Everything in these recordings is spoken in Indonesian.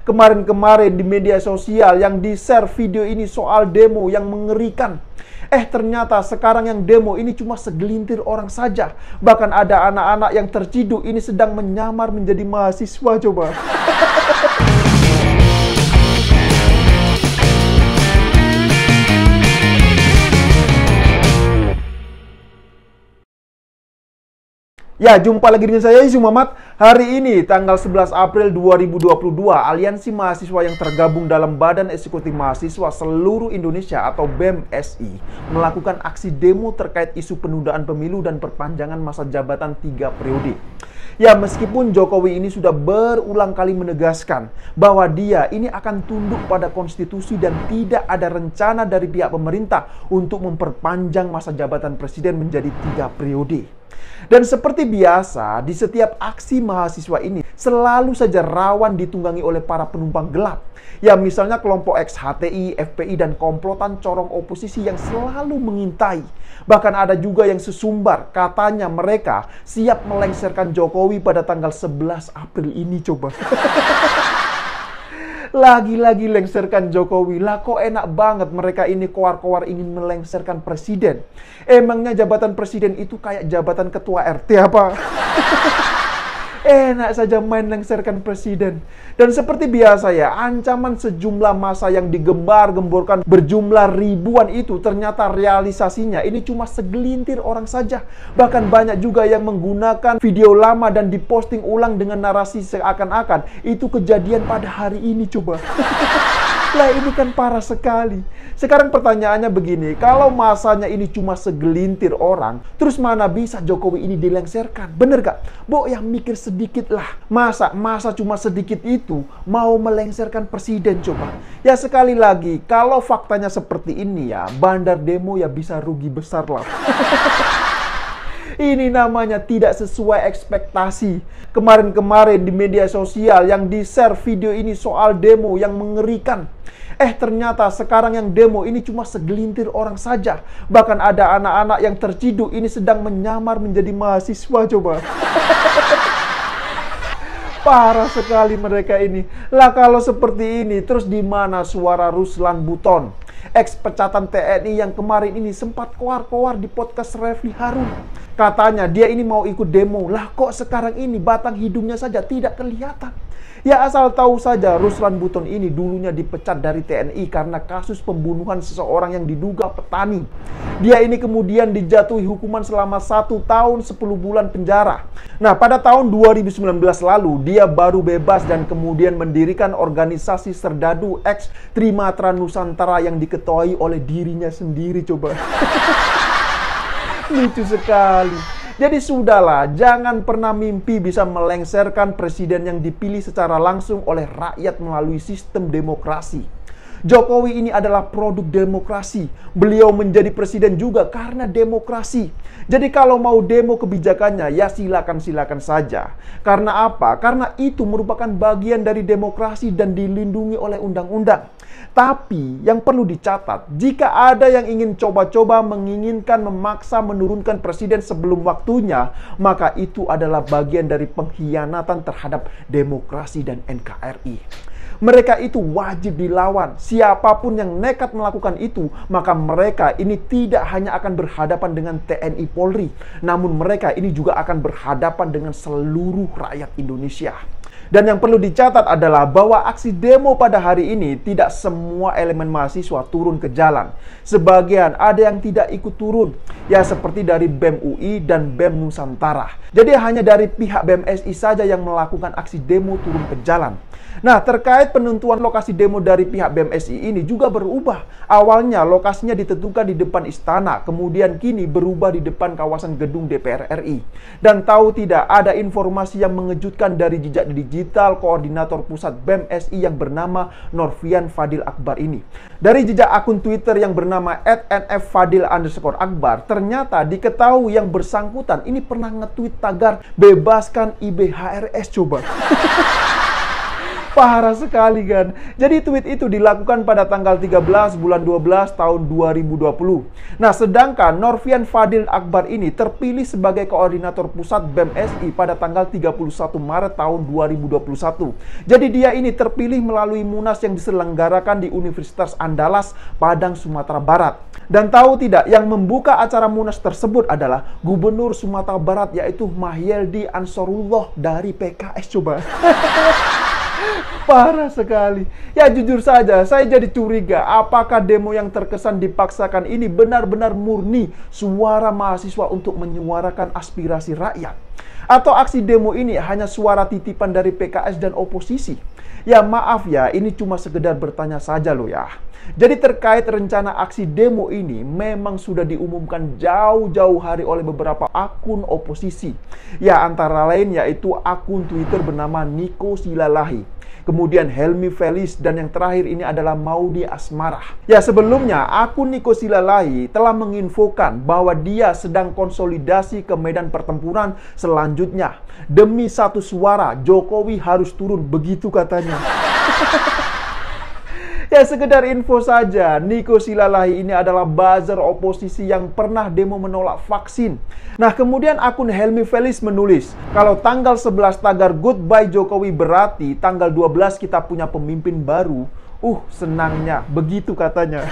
Kemarin-kemarin di media sosial yang di-share video ini soal demo yang mengerikan. Ternyata sekarang yang demo ini cuma segelintir orang saja. Bahkan ada anak-anak yang terciduk ini sedang menyamar menjadi mahasiswa coba. Ya, jumpa lagi dengan saya, Isu Muhammad. Hari ini, tanggal 11 April 2022, Aliansi Mahasiswa yang tergabung dalam Badan Eksekutif Mahasiswa Seluruh Indonesia atau BEM-SI melakukan aksi demo terkait isu penundaan pemilu dan perpanjangan masa jabatan 3 periode. Ya, meskipun Jokowi ini sudah berulang kali menegaskan bahwa dia ini akan tunduk pada konstitusi dan tidak ada rencana dari pihak pemerintah untuk memperpanjang masa jabatan presiden menjadi 3 periode. Dan seperti biasa, di setiap aksi mahasiswa ini selalu saja rawan ditunggangi oleh para penumpang gelap. Ya, misalnya kelompok ex-HTI, FPI, dan komplotan corong oposisi yang selalu mengintai. Bahkan ada juga yang sesumbar, katanya mereka siap melengsarkan Jokowi pada tanggal 11 April ini coba. Lagi-lagi lengserkan Jokowi. Lah kok enak banget mereka ini koar-koar ingin melengsarkan presiden. Emangnya jabatan presiden itu kayak jabatan ketua RT apa? Enak saja main lengserkan presiden. Dan seperti biasa ya, ancaman sejumlah masa yang digembar-gemborkan berjumlah ribuan itu ternyata realisasinya ini cuma segelintir orang saja. Bahkan banyak juga yang menggunakan video lama dan diposting ulang dengan narasi seakan-akan itu kejadian pada hari ini coba. Lah ini kan parah sekali. Sekarang pertanyaannya begini, kalau masanya ini cuma segelintir orang, terus mana bisa Jokowi ini dilengserkan? Bener gak? Yang mikir sedikit lah. Masa cuma sedikit itu mau melengserkan presiden coba? Ya sekali lagi, kalau faktanya seperti ini ya, bandar demo ya bisa rugi besar lah. Ini namanya tidak sesuai ekspektasi. Kemarin-kemarin di media sosial yang di-share video ini soal demo yang mengerikan. Ternyata sekarang yang demo ini cuma segelintir orang saja. Bahkan ada anak-anak yang terciduk ini sedang menyamar menjadi mahasiswa coba. Parah sekali mereka ini. Lah kalau seperti ini, terus di mana suara Ruslan Buton? Ex-pecatan TNI yang kemarin ini sempat koar-koar di podcast Refli Harun. Katanya dia ini mau ikut demo. Lah kok sekarang ini batang hidungnya saja tidak kelihatan. Ya asal tahu saja Ruslan Buton ini dulunya dipecat dari TNI karena kasus pembunuhan seseorang yang diduga petani. Dia ini kemudian dijatuhi hukuman selama 1 tahun 10 bulan penjara. Nah pada tahun 2019 lalu dia baru bebas dan kemudian mendirikan organisasi Serdadu X Trimatra Nusantara yang diketuai oleh dirinya sendiri coba. Lucu sekali. Jadi sudahlah, jangan pernah mimpi bisa melengserkan presiden yang dipilih secara langsung oleh rakyat melalui sistem demokrasi. Jokowi ini adalah produk demokrasi. Beliau menjadi presiden juga karena demokrasi. Jadi kalau mau demo kebijakannya, ya silakan saja. Karena apa? Karena itu merupakan bagian dari demokrasi dan dilindungi oleh undang-undang. Tapi yang perlu dicatat, jika ada yang ingin coba-coba menginginkan memaksa menurunkan presiden sebelum waktunya, maka itu adalah bagian dari pengkhianatan terhadap demokrasi dan NKRI. Mereka itu wajib dilawan. Siapapun yang nekat melakukan itu, maka mereka ini tidak hanya akan berhadapan dengan TNI Polri, namun mereka ini juga akan berhadapan dengan seluruh rakyat Indonesia. Dan yang perlu dicatat adalah bahwa aksi demo pada hari ini tidak semua elemen mahasiswa turun ke jalan. Sebagian ada yang tidak ikut turun, ya seperti dari BEM UI dan BEM Nusantara. Jadi hanya dari pihak BEM-SI saja yang melakukan aksi demo turun ke jalan. Nah, terkait penentuan lokasi demo dari pihak BEM-SI ini juga berubah. Awalnya lokasinya ditentukan di depan istana, kemudian kini berubah di depan kawasan gedung DPR RI. Dan tahu tidak, ada informasi yang mengejutkan dari jejak digital koordinator pusat BEM-SI yang bernama Norvian Fadil Akbar ini. Dari jejak akun Twitter yang bernama @nffadil_akbar, ternyata diketahui yang bersangkutan ini pernah nge-tweet tagar bebaskan IBHRS coba. Parah sekali kan. Jadi tweet itu dilakukan pada tanggal 13 bulan 12 tahun 2020. Nah, sedangkan Norvian Fadil Akbar ini terpilih sebagai koordinator pusat BEM SI pada tanggal 31 Maret tahun 2021. Jadi dia ini terpilih melalui Munas yang diselenggarakan di Universitas Andalas, Padang, Sumatera Barat. Dan tahu tidak, yang membuka acara Munas tersebut adalah Gubernur Sumatera Barat, yaitu Mahyeldi Ansarullah dari PKS. Coba. Parah sekali. Ya jujur saja, saya jadi curiga apakah demo yang terkesan dipaksakan ini benar-benar murni suara mahasiswa untuk menyuarakan aspirasi rakyat. Atau aksi demo ini hanya suara titipan dari PKS dan oposisi. Ya maaf ya, ini cuma sekedar bertanya saja loh ya. Jadi terkait rencana aksi demo ini memang sudah diumumkan jauh-jauh hari oleh beberapa akun oposisi. Ya antara lain yaitu akun Twitter bernama Niko Silalahi, kemudian Helmi Felis, dan yang terakhir ini adalah Maudi Asmarah. Ya sebelumnya akun Niko Silalahi telah menginfokan bahwa dia sedang konsolidasi ke medan pertempuran selanjutnya. Demi satu suara Jokowi harus turun, begitu katanya. Ya sekedar info saja, Niko Silalahi ini adalah buzzer oposisi yang pernah demo menolak vaksin. Nah kemudian akun Helmi Felis menulis, kalau tanggal 11 tagar goodbye Jokowi berarti tanggal 12 kita punya pemimpin baru. Senangnya, begitu katanya.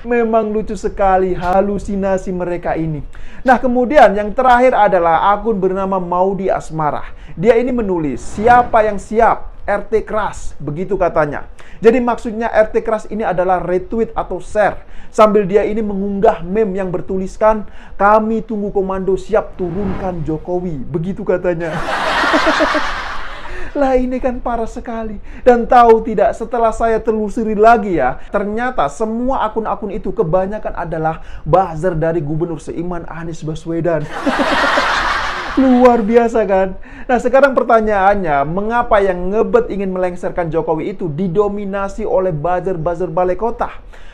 Memang lucu sekali halusinasi mereka ini. Nah kemudian yang terakhir adalah akun bernama Maudi Asmarah. Dia ini menulis, siapa yang siap? RT keras, begitu katanya. Jadi maksudnya RT keras ini adalah retweet atau share, sambil dia ini mengunggah meme yang bertuliskan, kami tunggu komando siap turunkan Jokowi, begitu katanya. Lah ini kan parah sekali. Dan tahu tidak, setelah saya telusuri lagi ya, ternyata semua akun-akun itu kebanyakan adalah buzzer dari Gubernur seiman Anies Baswedan. Luar biasa kan? Nah sekarang pertanyaannya, mengapa yang ngebet ingin melengsarkan Jokowi itu didominasi oleh buzzer-buzzer balai kota?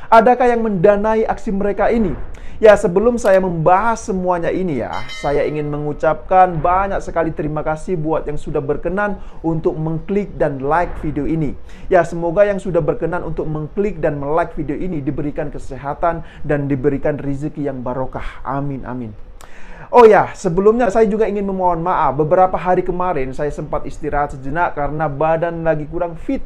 Adakah yang mendanai aksi mereka ini? Ya sebelum saya membahas semuanya ini ya, saya ingin mengucapkan banyak sekali terima kasih buat yang sudah berkenan untuk mengklik dan like video ini. Ya semoga yang sudah berkenan untuk mengklik dan like video ini diberikan kesehatan dan diberikan rezeki yang barokah. Amin amin. Oh ya, sebelumnya saya juga ingin memohon maaf. Beberapa hari kemarin saya sempat istirahat sejenak karena badan lagi kurang fit.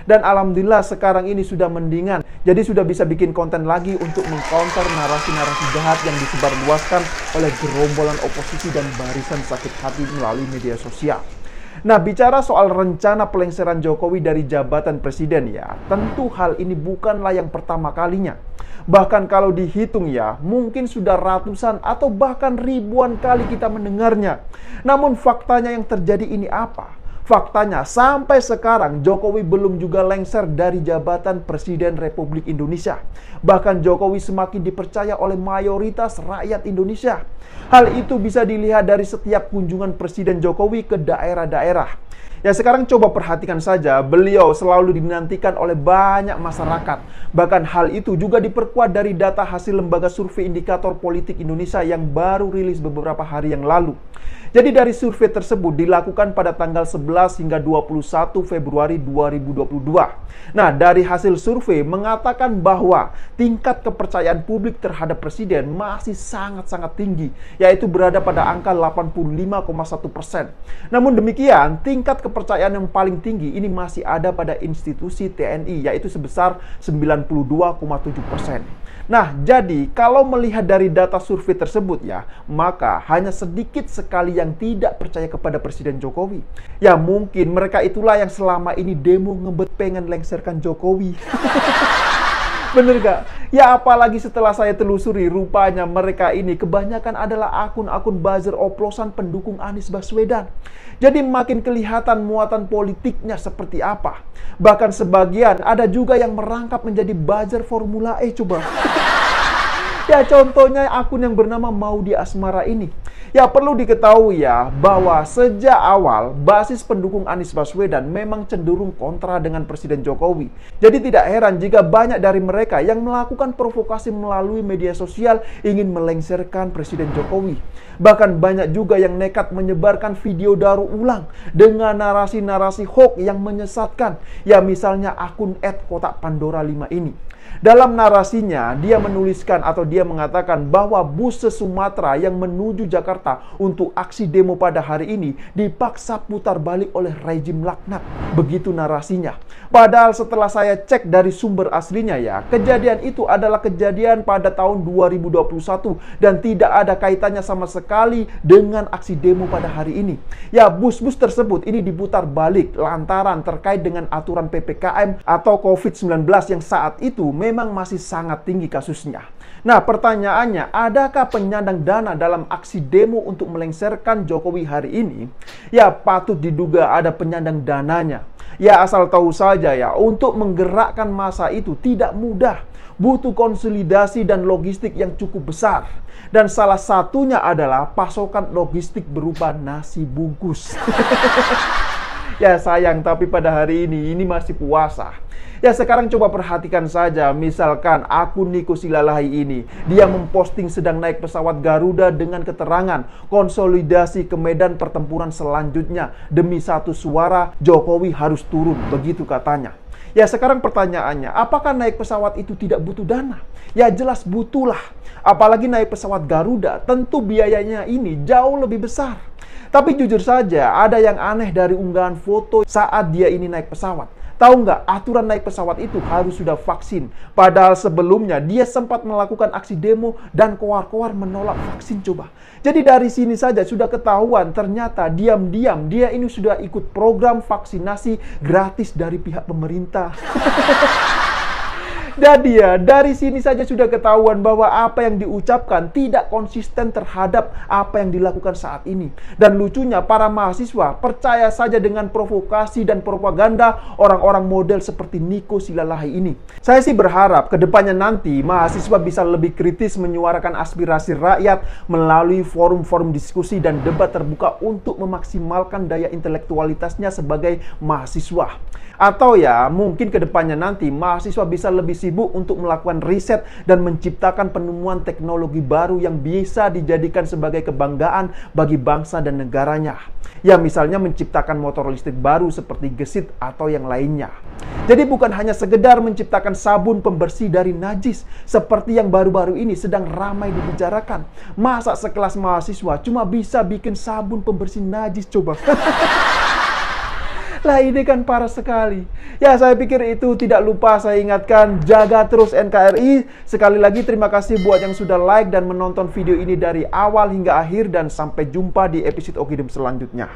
Dan alhamdulillah sekarang ini sudah mendingan. Jadi sudah bisa bikin konten lagi untuk mengcounter narasi-narasi jahat yang disebarluaskan oleh gerombolan oposisi dan barisan sakit hati melalui media sosial. Nah, bicara soal rencana pelengseran Jokowi dari jabatan presiden ya, tentu hal ini bukanlah yang pertama kalinya. Bahkan kalau dihitung ya, mungkin sudah ratusan atau bahkan ribuan kali kita mendengarnya. Namun faktanya yang terjadi ini apa? Faktanya sampai sekarang Jokowi belum juga lengser dari jabatan Presiden Republik Indonesia. Bahkan Jokowi semakin dipercaya oleh mayoritas rakyat Indonesia. Hal itu bisa dilihat dari setiap kunjungan Presiden Jokowi ke daerah-daerah. Ya sekarang coba perhatikan saja, beliau selalu dinantikan oleh banyak masyarakat. Bahkan hal itu juga diperkuat dari data hasil lembaga survei indikator politik Indonesia yang baru rilis beberapa hari yang lalu. Jadi dari survei tersebut dilakukan pada tanggal 11 hingga 21 Februari 2022. Nah, dari hasil survei mengatakan bahwa tingkat kepercayaan publik terhadap presiden masih sangat-sangat tinggi, yaitu berada pada angka 85,1%. Namun demikian, tingkat kepercayaan yang paling tinggi ini masih ada pada institusi TNI, yaitu sebesar 92,7%. Nah, jadi kalau melihat dari data survei tersebut ya, maka hanya sedikit sekali yang tidak percaya kepada Presiden Jokowi. Ya mungkin mereka itulah yang selama ini demo ngebet pengen lengserkan Jokowi. Bener gak? Ya apalagi setelah saya telusuri, rupanya mereka ini kebanyakan adalah akun-akun buzzer oplosan pendukung Anies Baswedan. Jadi makin kelihatan muatan politiknya seperti apa. Bahkan sebagian ada juga yang merangkap menjadi buzzer Formula E coba. Ya contohnya akun yang bernama Maudi Asmarah ini. Ya, perlu diketahui ya bahwa sejak awal basis pendukung Anies Baswedan memang cenderung kontra dengan Presiden Jokowi. Jadi tidak heran jika banyak dari mereka yang melakukan provokasi melalui media sosial ingin melengsarkan Presiden Jokowi. Bahkan banyak juga yang nekat menyebarkan video daur ulang dengan narasi-narasi hoax yang menyesatkan. Ya, misalnya akun @kotakpandora5 ini. Dalam narasinya, dia menuliskan atau dia mengatakan bahwa bus se-Sumatera yang menuju Jakarta untuk aksi demo pada hari ini dipaksa putar balik oleh rejim laknat. Begitu narasinya. Padahal setelah saya cek dari sumber aslinya ya, kejadian itu adalah kejadian pada tahun 2021 dan tidak ada kaitannya sama sekali dengan aksi demo pada hari ini. Ya, bus-bus tersebut ini diputar balik lantaran terkait dengan aturan PPKM atau COVID-19 yang saat itu memang masih sangat tinggi kasusnya. Nah, pertanyaannya, adakah penyandang dana dalam aksi demo untuk melengsarkan Jokowi hari ini? Ya, patut diduga ada penyandang dananya. Ya, asal tahu saja ya, untuk menggerakkan massa itu tidak mudah. Butuh konsolidasi dan logistik yang cukup besar. Dan salah satunya adalah pasokan logistik berupa nasi bungkus. Ya sayang, tapi pada hari ini masih puasa. Ya, sekarang coba perhatikan saja, misalkan akun Niko Silalahi ini, dia memposting sedang naik pesawat Garuda dengan keterangan konsolidasi ke medan pertempuran selanjutnya. Demi satu suara, Jokowi harus turun, begitu katanya. Ya, sekarang pertanyaannya, apakah naik pesawat itu tidak butuh dana? Ya jelas butuh lah. Apalagi naik pesawat Garuda, tentu biayanya ini jauh lebih besar. Tapi jujur saja, ada yang aneh dari unggahan foto saat dia ini naik pesawat. Tahu nggak, aturan naik pesawat itu harus sudah vaksin. Padahal sebelumnya dia sempat melakukan aksi demo dan koar-koar menolak vaksin coba. Jadi dari sini saja sudah ketahuan ternyata diam-diam dia ini sudah ikut program vaksinasi gratis dari pihak pemerintah. Jadi ya, dari sini saja sudah ketahuan bahwa apa yang diucapkan tidak konsisten terhadap apa yang dilakukan saat ini. Dan lucunya, para mahasiswa percaya saja dengan provokasi dan propaganda orang-orang model seperti Niko Silalahi ini. Saya sih berharap kedepannya nanti mahasiswa bisa lebih kritis menyuarakan aspirasi rakyat melalui forum-forum diskusi dan debat terbuka untuk memaksimalkan daya intelektualitasnya sebagai mahasiswa. Atau ya, mungkin kedepannya nanti mahasiswa bisa lebih sibuk untuk melakukan riset dan menciptakan penemuan teknologi baru yang bisa dijadikan sebagai kebanggaan bagi bangsa dan negaranya. Ya, misalnya menciptakan motor listrik baru seperti gesit atau yang lainnya. Jadi bukan hanya sekedar menciptakan sabun pembersih dari najis seperti yang baru-baru ini sedang ramai dibicarakan. Masa sekelas mahasiswa cuma bisa bikin sabun pembersih najis coba? Lah, ini kan parah sekali. Ya, saya pikir itu tidak lupa saya ingatkan, jaga terus NKRI. Sekali lagi terima kasih buat yang sudah like dan menonton video ini dari awal hingga akhir. Dan sampai jumpa di episode Okidum selanjutnya.